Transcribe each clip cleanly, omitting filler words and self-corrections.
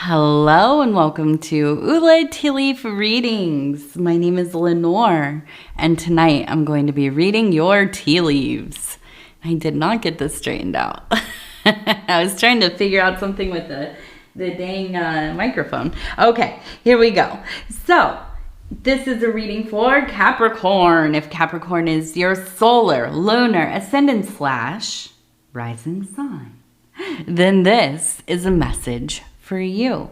Hello and welcome to Ula Tea Leaf Readings. My name is Lenor and tonight I'm going to be reading your tea leaves. I did not get this straightened out. I was trying to figure out something with the dang microphone. Okay, here we go. So, this is a reading for Capricorn. If Capricorn is your solar, lunar, ascendant / rising sign, then this is a message for you.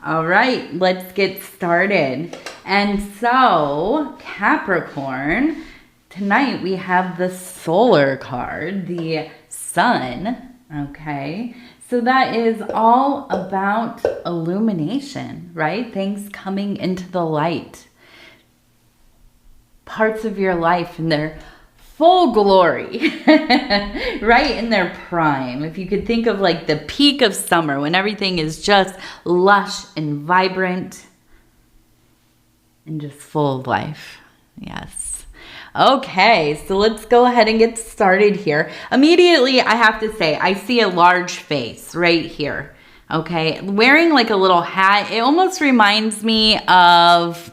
All right, let's get started. And so, Capricorn, tonight we have the solar card, the sun, okay? So that is all about illumination, right? Things coming into the light. Parts of your life in their full glory, right in their prime. If you could think of like the peak of summer when everything is just lush and vibrant and just full of life. Yes. Okay, so let's go ahead and get started here. Immediately, I have to say, I see a large face right here. Okay, wearing like a little hat. It almost reminds me of,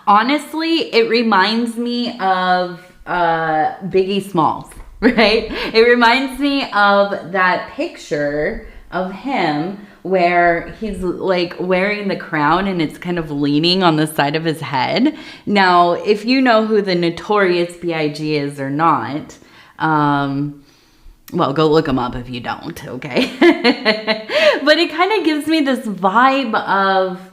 honestly, it reminds me of Biggie Smalls, right? It reminds me of that picture of him where he's like wearing the crown and it's kind of leaning on the side of his head. Now, if you know who the Notorious B.I.G. is or not, well, go look him up if you don't, okay? But it kind of gives me this vibe of,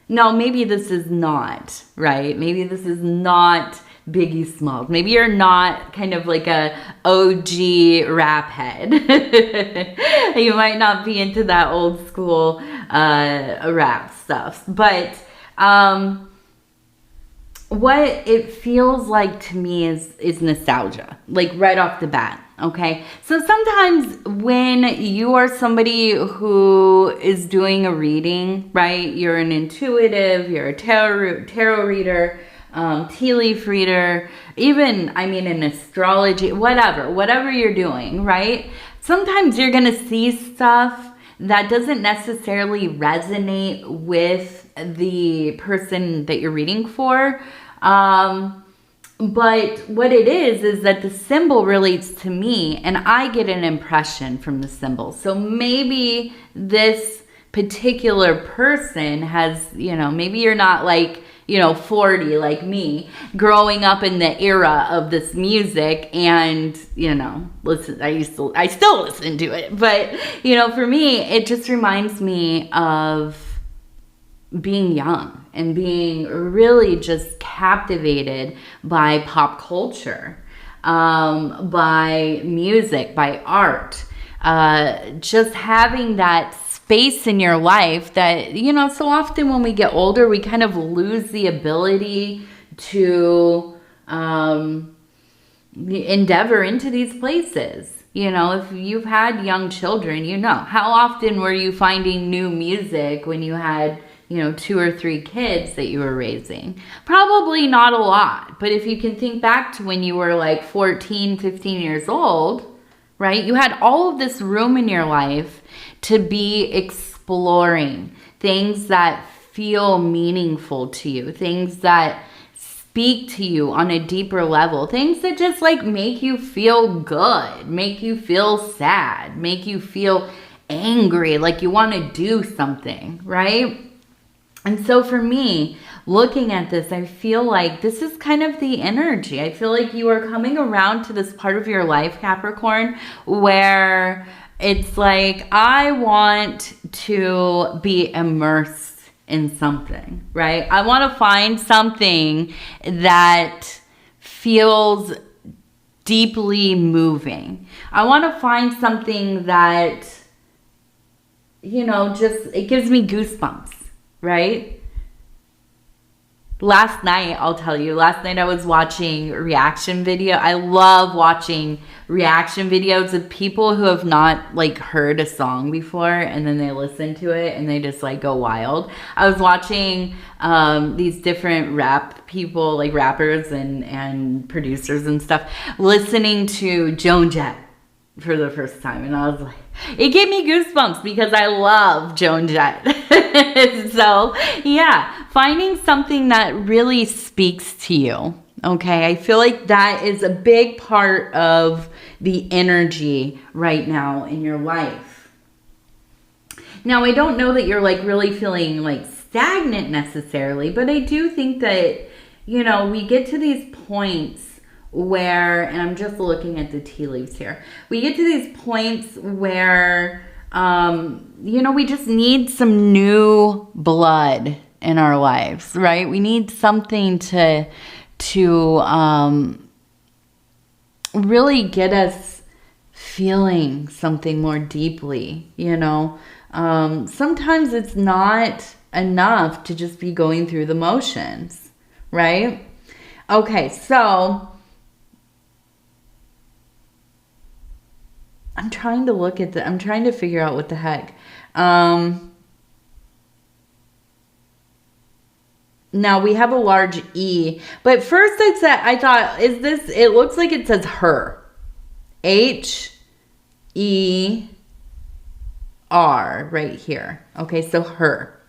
no, maybe this is not, right? Maybe this is not Biggie Smalls. Maybe you're not kind of like a OG rap head. You might not be into that old school rap stuff. But what it feels like to me is nostalgia, like right off the bat. Okay, so sometimes when you are somebody who is doing a reading, right? You're an intuitive, you're a tarot reader, tea leaf reader, even, I mean, an astrology, whatever you're doing, right? Sometimes you're going to see stuff that doesn't necessarily resonate with the person that you're reading for. But what it is that the symbol relates to me and I get an impression from the symbol. So maybe this particular person has, maybe you're not like, 40 like me, growing up in the era of this music and, listen, I still listen to it. But, for me, it just reminds me of being young and being really just captivated by pop culture, by music, by art, just having that space in your life that, so often when we get older, we kind of lose the ability to endeavor into these places. If you've had young children, how often were you finding new music when you had 2 or 3 kids that you were raising? Probably not a lot. But if you can think back to when you were like 14, 15 years old, right? You had all of this room in your life to be exploring things that feel meaningful to you, things that speak to you on a deeper level, things that just like make you feel good, make you feel sad, make you feel angry, like you want to do something, right? And so for me, looking at this, I feel like this is kind of the energy. I feel like you are coming around to this part of your life, Capricorn, where it's like, I want to be immersed in something, right? I want to find something that feels deeply moving. I want to find something that, just, it gives me goosebumps. Right? Last night I was watching reaction video. I love watching reaction videos of people who have not like heard a song before and then they listen to it and they just like go wild. I was watching these different rap people, like rappers and producers and stuff, listening to Joan Jett. for the first time. And I was like, it gave me goosebumps because I love Joan Jett. So yeah, finding something that really speaks to you. Okay, I feel like that is a big part of the energy right now in your life. Now, I don't know that you're like really feeling like stagnant necessarily, but I do think that, you know, we get to these points where, and I'm just looking at the tea leaves here, we get to these points where, you know, we just need some new blood in our lives, right? We need something to really get us feeling something more deeply, you know. Sometimes it's not enough to just be going through the motions, right? Okay, so I'm trying to figure out what the heck. Now we have a large E, but first I thought, it looks like it says her. H-E-R right here. Okay, so her.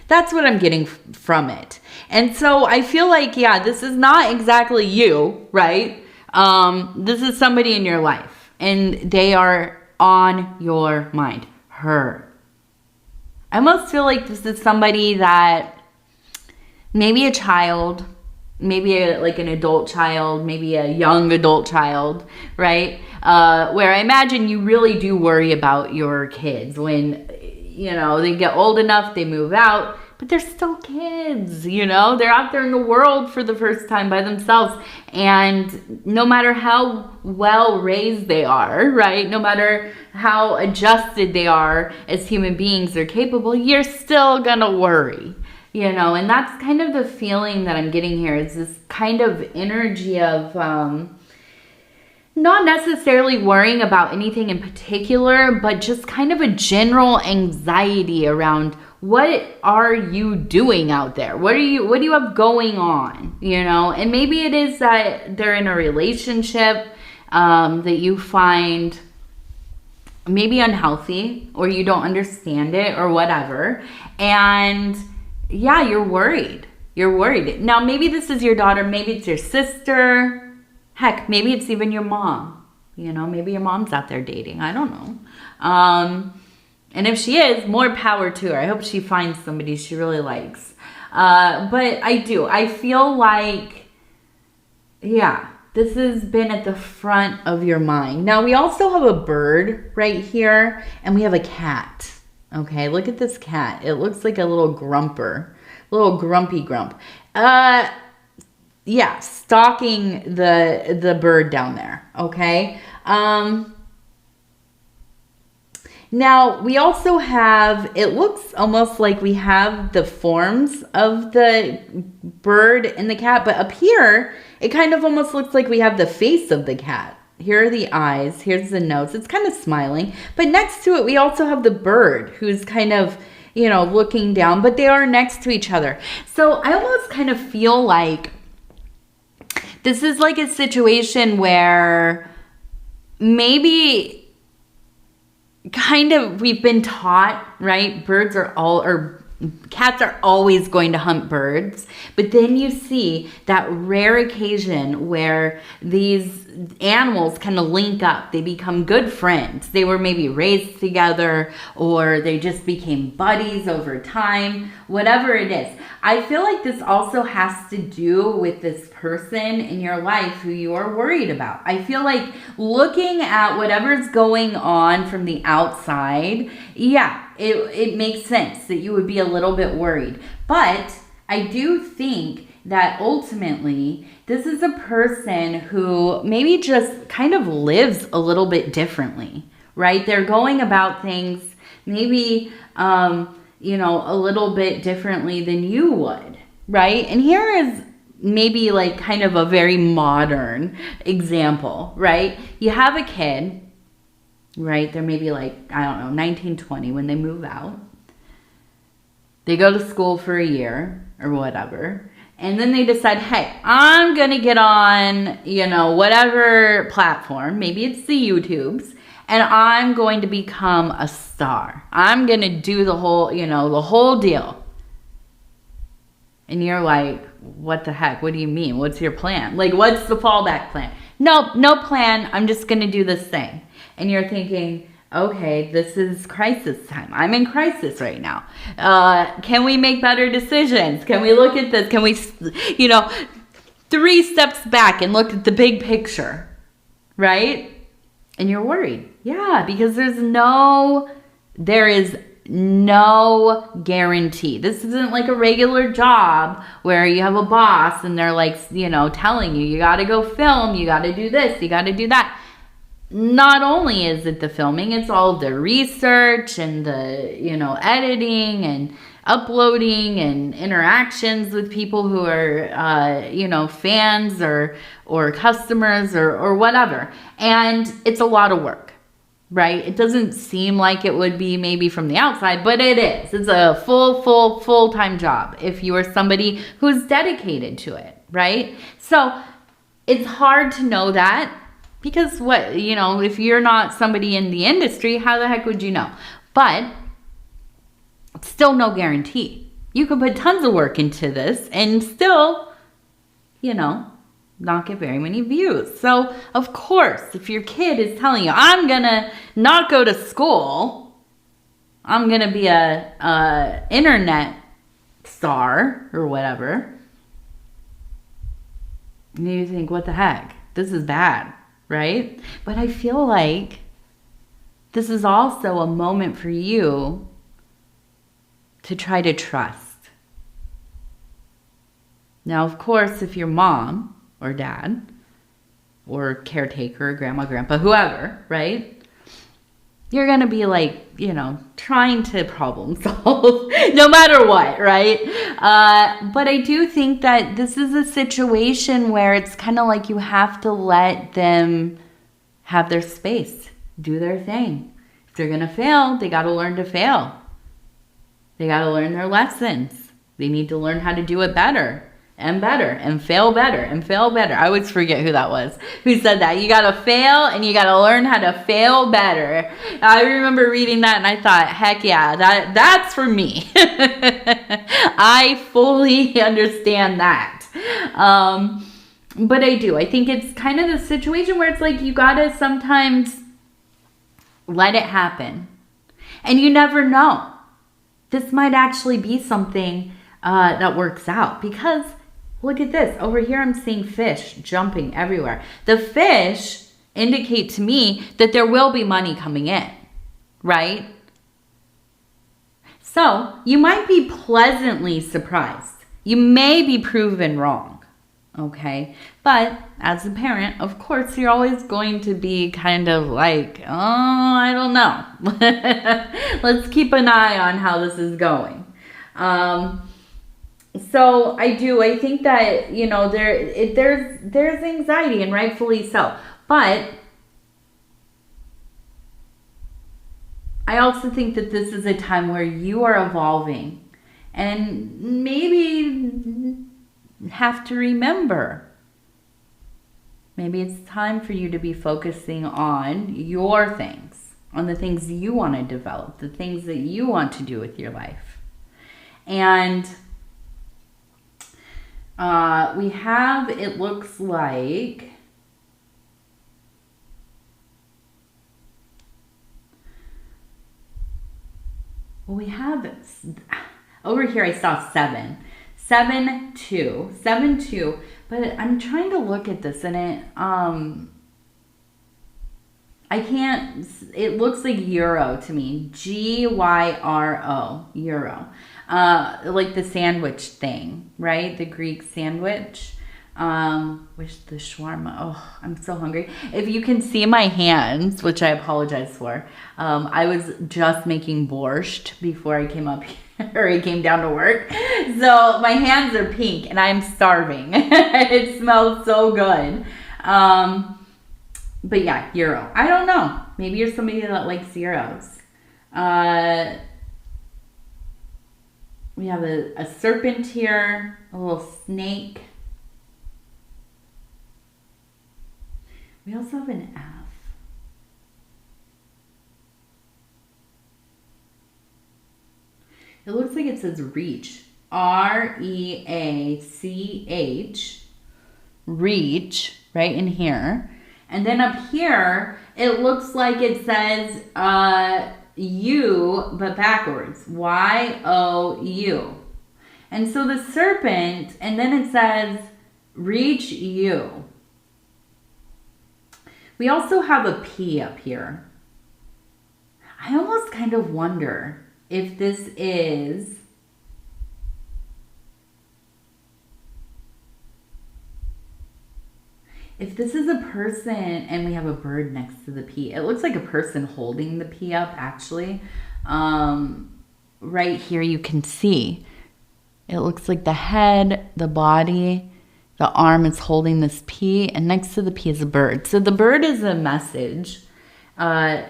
That's what I'm getting from it. And so I feel like, yeah, this is not exactly you, right? This is somebody in your life, and they are on your mind. Her. I almost feel like this is somebody that, maybe a child, maybe like an adult child, maybe a young adult child, right? Where I imagine you really do worry about your kids when, you know, they get old enough, they move out, but they're still kids, you know? They're out there in the world for the first time by themselves. And no matter how well raised they are, right? No matter how adjusted they are as human beings or capable, you're still gonna worry. You know, and that's kind of the feeling that I'm getting here, is this kind of energy of not necessarily worrying about anything in particular, but just kind of a general anxiety around what are you doing out there? What do you have going on? You know, and maybe it is that they're in a relationship that you find maybe unhealthy, or you don't understand it, or whatever. And yeah, you're worried. You're worried. Now, maybe this is your daughter. Maybe it's your sister. Heck, maybe it's even your mom. You know, maybe your mom's out there dating. I don't know. And if she is, more power to her. I hope she finds somebody she really likes. But I feel like, yeah, this has been at the front of your mind. Now, we also have a bird right here, and we have a cat. Okay, look at this cat. It looks like a little grumper, little grumpy grump. Yeah, stalking the bird down there. Okay. Now we also have, it looks almost like we have the forms of the bird and the cat, but up here it kind of almost looks like we have the face of the cat. Here are the eyes. Here's the nose. It's kind of smiling. But next to it, we also have the bird who's kind of, you know, looking down. But they are next to each other. So I almost kind of feel like this is like a situation where maybe kind of we've been taught, right? Cats are always going to hunt birds. But then you see that rare occasion where these animals kind of link up. They become good friends. They were maybe raised together, or they just became buddies over time, whatever it is. I feel like this also has to do with this person in your life who you are worried about. I feel like looking at whatever's going on from the outside, yeah, it makes sense that you would be a little bit worried. But I do think that ultimately this is a person who maybe just kind of lives a little bit differently, right? They're going about things maybe, you know, a little bit differently than you would, right? And here is maybe like kind of a very modern example, right? You have a kid, right? They're maybe like, I don't know, 19, 20 when they move out. They go to school for a year or whatever. And then they decide, hey, I'm going to get on, you know, whatever platform. Maybe it's the YouTubes. and I'm going to become a star. I'm going to do the whole, the whole deal. And you're like, what the heck? What do you mean? What's your plan? Like, what's the fallback plan? Nope, no plan. I'm just going to do this thing. And you're thinking, okay, this is crisis time. I'm in crisis right now. Can we make better decisions? Can we look at this? Can we, 3 steps back and look at the big picture, right? And you're worried. Yeah, because there is no guarantee. This isn't like a regular job where you have a boss and they're like, telling you got to go film, you got to do this, you got to do that. Not only is it the filming, it's all the research and the, editing and uploading and interactions with people who are, fans or customers or whatever. And it's a lot of work, right? It doesn't seem like it would be maybe from the outside, but it is. It's a full-time job if you are somebody who's dedicated to it, right? So it's hard to know that. Because if you're not somebody in the industry, how the heck would you know? But it's still no guarantee. You could put tons of work into this and still, not get very many views. So, of course, if your kid is telling you, I'm going to not go to school, I'm going to be a internet star or whatever, and you think, what the heck? This is bad. Right? But I feel like this is also a moment for you to try to trust. Now, of course, if you're mom or dad or caretaker, grandma, grandpa, whoever, right? You're going to be like, trying to problem solve no matter what, right? But I do think that this is a situation where it's kind of like you have to let them have their space, do their thing. If they're going to fail, they got to learn to fail. They got to learn their lessons. They need to learn how to do it better and fail better and fail better. I always forget who that was who said that. You gotta fail and you gotta learn how to fail better. I remember reading that and I thought, heck yeah, that's for me. I fully understand that. But I do. I think it's kind of the situation where it's like you gotta sometimes let it happen. And you never know. This might actually be something that works out because look at this. Over here, I'm seeing fish jumping everywhere. The fish indicate to me that there will be money coming in, right? So you might be pleasantly surprised. You may be proven wrong, okay? But as a parent, of course, you're always going to be kind of like, oh, I don't know. Let's keep an eye on how this is going. So I think that, there's anxiety and rightfully so. But I also think that this is a time where you are evolving and maybe have to remember. Maybe it's time for you to be focusing on your things, on the things you want to develop, the things that you want to do with your life. And we have, it looks like, well, we have, over here I saw 7, 2, but I'm trying to look at this and it, I can't, it looks like euro to me, Gyro, euro. Like the sandwich thing, right? The Greek sandwich. Wish the shawarma. Oh, I'm so hungry. If you can see my hands, which I apologize for, I was just making borscht before I came up here, or I came down to work. So my hands are pink and I'm starving. It smells so good. But yeah, gyro. I don't know. Maybe you're somebody that likes gyros. We have a serpent here, a little snake. We also have an F. It looks like it says reach. R-E-A-C-H. Reach, right in here. And then up here, it looks like it says U, but backwards. Y-O-U. And so the serpent, and then it says reach you. We also have a P up here. I almost kind of wonder if this is a person, and we have a bird next to the P. It looks like a person holding the P up, actually. Right here you can see. It looks like the head, the body, the arm is holding this P, and next to the P is a bird. So the bird is a message. The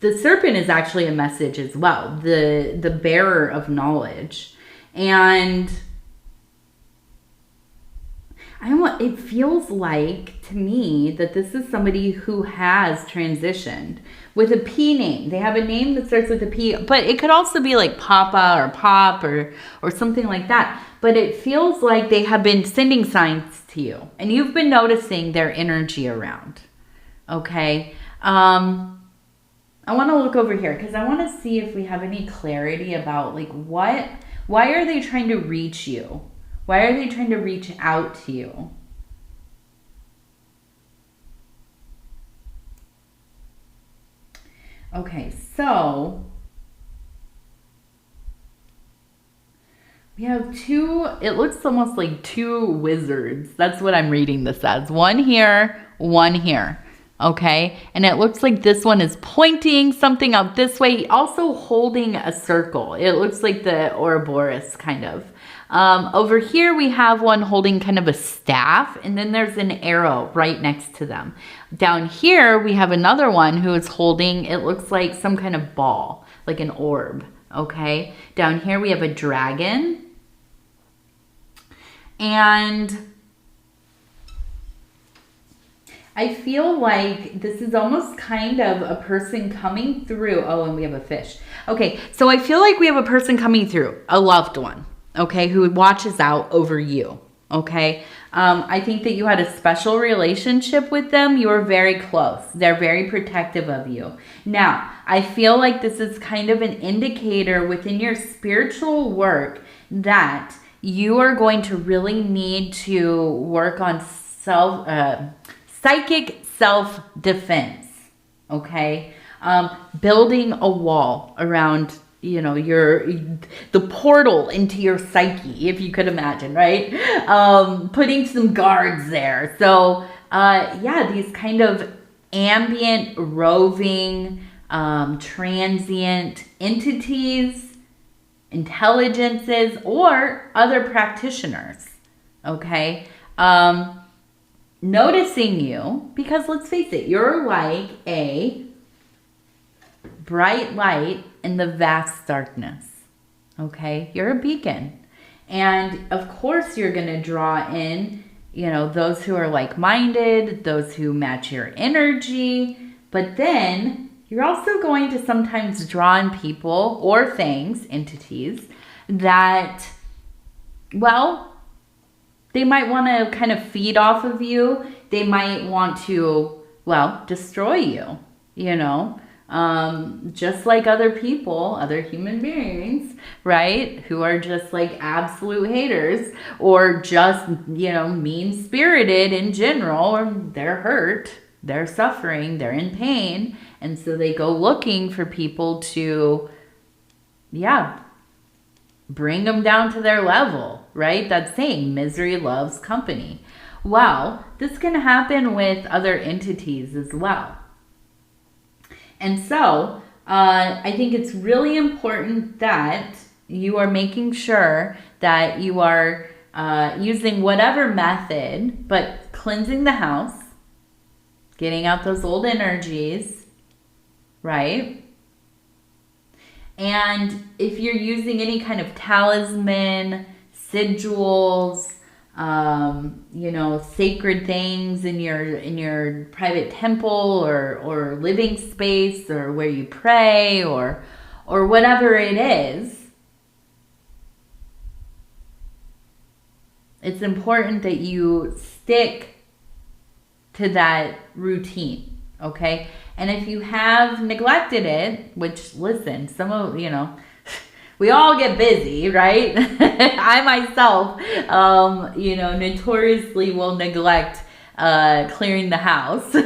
serpent is actually a message as well, the bearer of knowledge. And it feels like, to me, that this is somebody who has transitioned with a P name. They have a name that starts with a P, but it could also be like Papa or Pop or something like that. But it feels like they have been sending signs to you, and you've been noticing their energy around. Okay? I want to look over here because I want to see if we have any clarity about like why are they trying to reach you? Why are they trying to reach out to you? Okay, so we have two, it looks almost like two wizards. That's what I'm reading this as. One here, one here. Okay, and it looks like this one is pointing something out this way, also holding a circle. It looks like the Ouroboros kind of. Over here we have one holding kind of a staff, and then there's an arrow right next to them. Down here we have another one who is holding, it looks like some kind of ball, like an orb. Okay, down here we have a dragon, and I feel like this is almost kind of a person coming through. Oh, and we have a fish. Okay, so I feel like we have a person coming through, a loved one, okay, who watches out over you, okay? I think that you had a special relationship with them. You were very close. They're very protective of you. Now, I feel like this is kind of an indicator within your spiritual work that you are going to really need to work on psychic self-defense, okay? Building a wall around, you know, the portal into your psyche, if you could imagine, right? Putting some guards there. So, yeah, these kind of ambient, roving, transient entities, intelligences, or other practitioners, okay? Noticing you, because let's face it, you're like a bright light in the vast darkness, okay? You're a beacon. And of course you're going to draw in, you know, those who are like-minded, those who match your energy, but then you're also going to sometimes draw in people or things, entities, that, well, they might want to kind of feed off of you. They might want to, well, destroy you, you know, just like other people, other human beings, right, who are just like absolute haters or just, you know, mean-spirited in general, or they're hurt, they're suffering, they're in pain, and so they go looking for people to, yeah, bring them down to their level, right? That saying, misery loves company. Well, this can happen with other entities as well. And so, I think it's really important that you are making sure that you are using whatever method, but cleansing the house, getting out those old energies, right? And if you're using any kind of talisman, sigils, you know, sacred things in your private temple or living space or where you pray or whatever it is, It's important that you stick to that routine, okay? And if you have neglected it, which, listen, some of, we all get busy, right? I myself, notoriously will neglect clearing the house.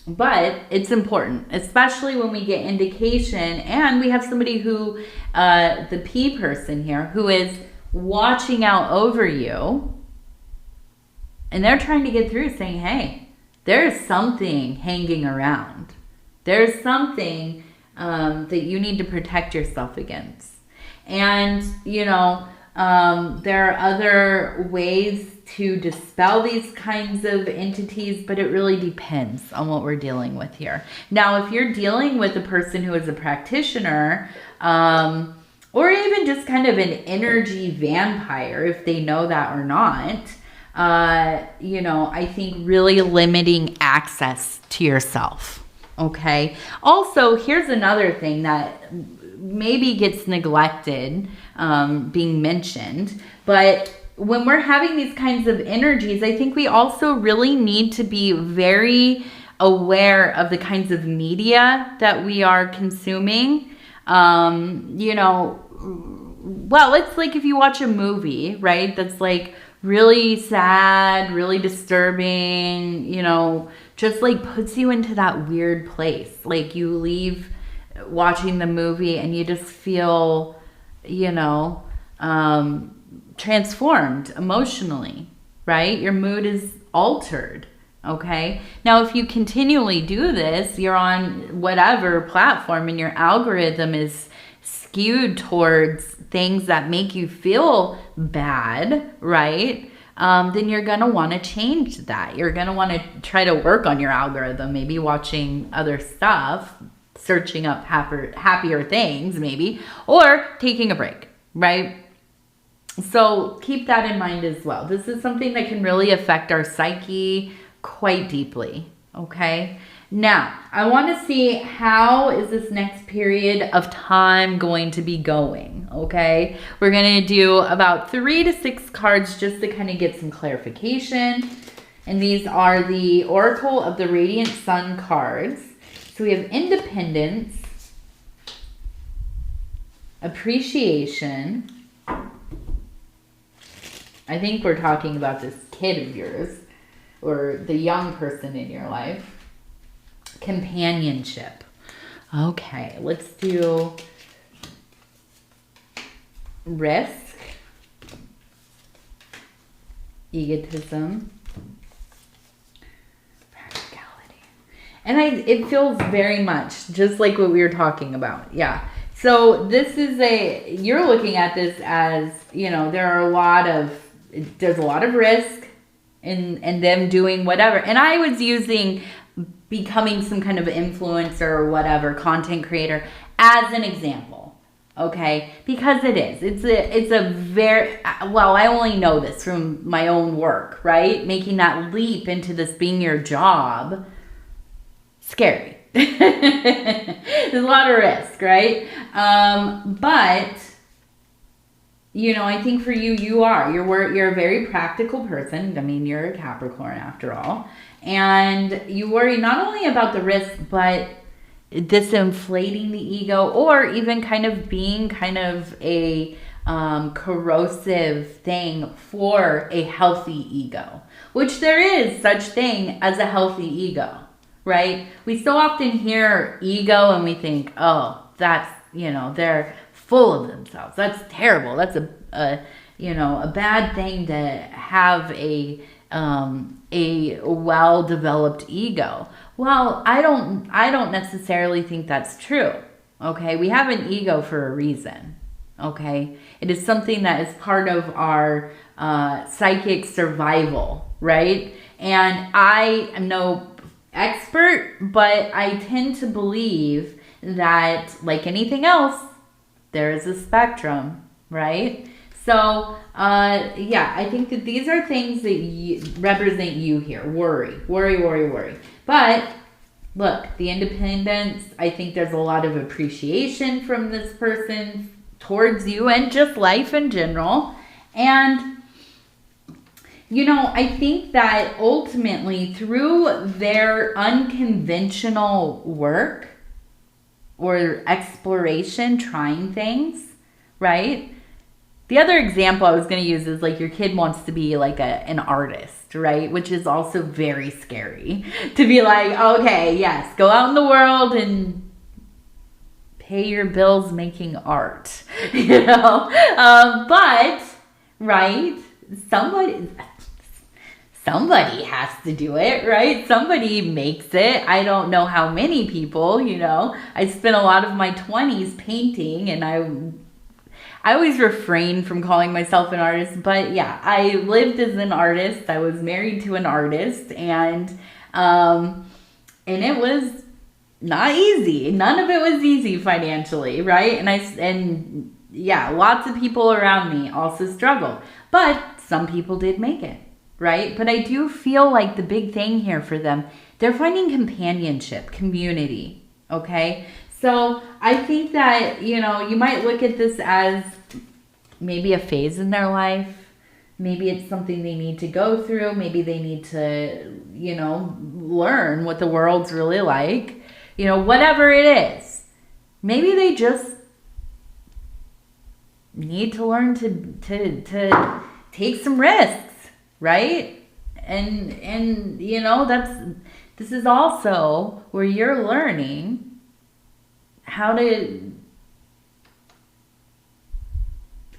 But it's important, especially when we get indication and we have somebody who, the P person here, who is watching out over you, and they're trying to get through saying, hey, there's something hanging around. There's something that you need to protect yourself against. And, there are other ways to dispel these kinds of entities, but it really depends on what we're dealing with here. Now, if you're dealing with a person who is a practitioner, or even just kind of an energy vampire, if they know that or not, I think really limiting access to yourself. Okay. Also, here's another thing that maybe gets neglected, being mentioned, but when we're having these kinds of energies, I think we also really need to be very aware of the kinds of media that we are consuming. Well, it's like if you watch a movie, right, that's like really sad, really disturbing, just like puts you into that weird place. Like you leave watching the movie and you just feel, transformed emotionally, right? Your mood is altered, okay? Now, if you continually do this, you're on whatever platform and your algorithm is skewed towards things that make you feel bad, right? Then you're going to want to change that. You're going to want to try to work on your algorithm, maybe watching other stuff, searching up happier things maybe, or taking a break, right? So keep that in mind as well. This is something that can really affect our psyche quite deeply, okay? Now, I want to see how is this next period of time going to be going, okay? We're going to do about 3 to 6 cards just to kind of get some clarification. And these are the Oracle of the Radiant Sun cards. So we have Independence, Appreciation. I think we're talking about this kid of yours or the young person in your life. Companionship. Okay, let's do risk, egotism, practicality. And it feels very much just like what we were talking about. Yeah. So this is you're looking at this as, there's a lot of risk in them doing whatever. And I was using becoming some kind of influencer or whatever, content creator, as an example, okay? Because it is. It's a very, well, I only know this from my own work, right? Making that leap into this being your job, scary. There's a lot of risk, right? But I think for you, you're a very practical person. I mean, you're a Capricorn after all. And you worry not only about the risk, but this inflating the ego, or even kind of being kind of a corrosive thing for a healthy ego, which there is such thing as a healthy ego, right? We so often hear ego and we think, oh, that's, they're full of themselves. That's terrible. That's a bad thing to have a well-developed ego. Well, I don't necessarily think that's true. Okay, we have an ego for a reason. Okay, it is something that is part of our psychic survival, right? And I am no expert, but I tend to believe that, like anything else, there is a spectrum, right? So, I think that these are things that represent you here. Worry. But, look, the independence, I think there's a lot of appreciation from this person towards you and just life in general. And, you know, I think that ultimately through their unconventional work or exploration, trying things, right? The other example I was going to use is like your kid wants to be like an artist, right? Which is also very scary to be like, okay, yes, go out in the world and pay your bills making art, you know? But, right, somebody has to do it, right? Somebody makes it. I don't know how many people, you know. I spent a lot of my 20s painting, and I always refrain from calling myself an artist, but yeah, I lived as an artist. I was married to an artist, and it was not easy. None of it was easy financially, right? And yeah, lots of people around me also struggled, but some people did make it, right? But I do feel like the big thing here for them, they're finding companionship, community, okay? So I think that, you know, you might look at this as maybe a phase in their life. Maybe it's something they need to go through. Maybe they need to, you know, learn what the world's really like. You know, whatever it is. Maybe they just need to learn to take some risks, right? And you know, this is also where you're learning how to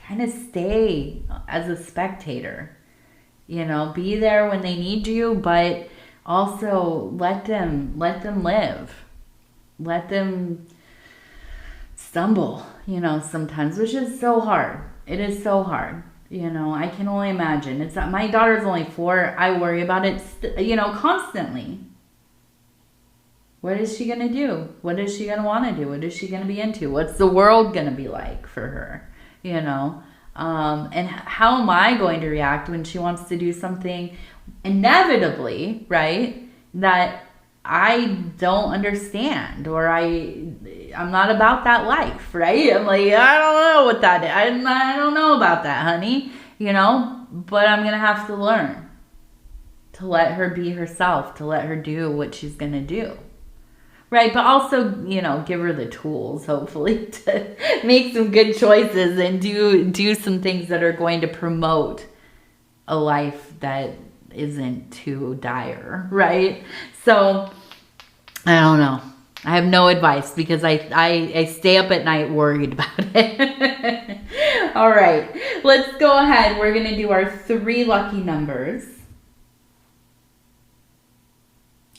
kind of stay as a spectator, you know, be there when they need you, but also let them live, let them stumble, you know, sometimes, which is so hard. It is so hard. You know, I can only imagine. It's not, my daughter's only 4. I worry about it, you know, constantly. What is she going to do? What is she going to want to do? What is she going to be into? What's the world going to be like for her? You know? And how am I going to react when she wants to do something inevitably, right, that I don't understand, or I'm not about that life, right? I'm like, I don't know what that is. I don't know about that, honey, you know? But I'm going to have to learn to let her be herself, to let her do what she's going to do. Right, but also, you know, give her the tools, hopefully, to make some good choices and do some things that are going to promote a life that isn't too dire, right? So, I don't know. I have no advice because I stay up at night worried about it. All right, let's go ahead. We're going to do our 3 lucky numbers.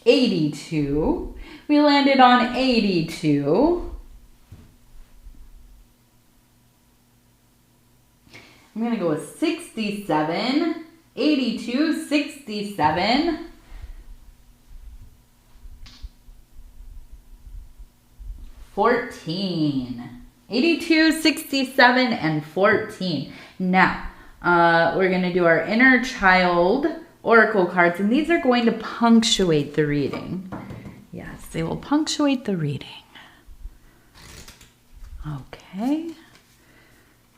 82. We landed on 82. I'm going to go with 67. 82, 67. 14. 82, 67, and 14. Now, we're going to do our inner child oracle cards, and these are going to punctuate the reading. Yes, they will punctuate the reading. Okay.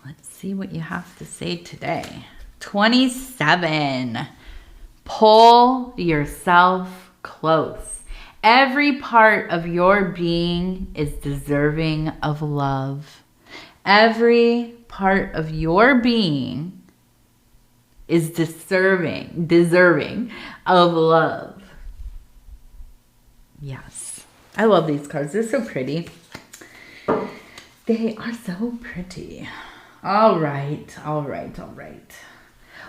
Let's see what you have to say today. 27. Pull yourself close. Every part of your being is deserving of love. Every part of your being is deserving of love. Yes. I love these cards. They're so pretty. They are so pretty. All right.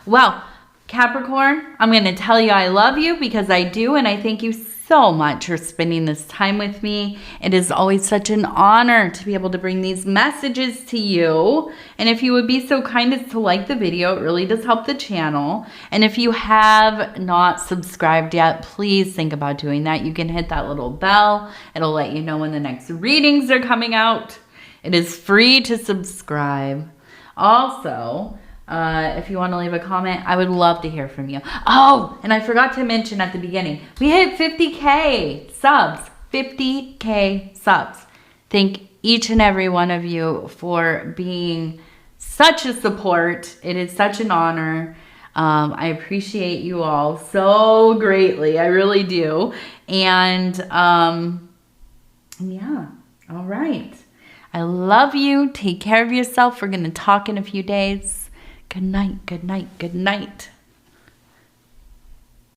Well, Capricorn, I'm going to tell you I love you because I do, and I thank you so much for spending this time with me. It is always such an honor to be able to bring these messages to you. And if you would be so kind as to like the video, it really does help the channel. And if you have not subscribed yet, please think about doing that. You can hit that little bell. It'll let you know when the next readings are coming out. It is free to subscribe. Also, if you want to leave a comment, I would love to hear from you. Oh, and I forgot to mention at the beginning, we hit 50K subs. 50K subs. Thank each and every one of you for being such a support. It is such an honor. I appreciate you all so greatly. I really do. And yeah, all right. I love you. Take care of yourself. We're going to talk in a few days. Good night, good night, good night.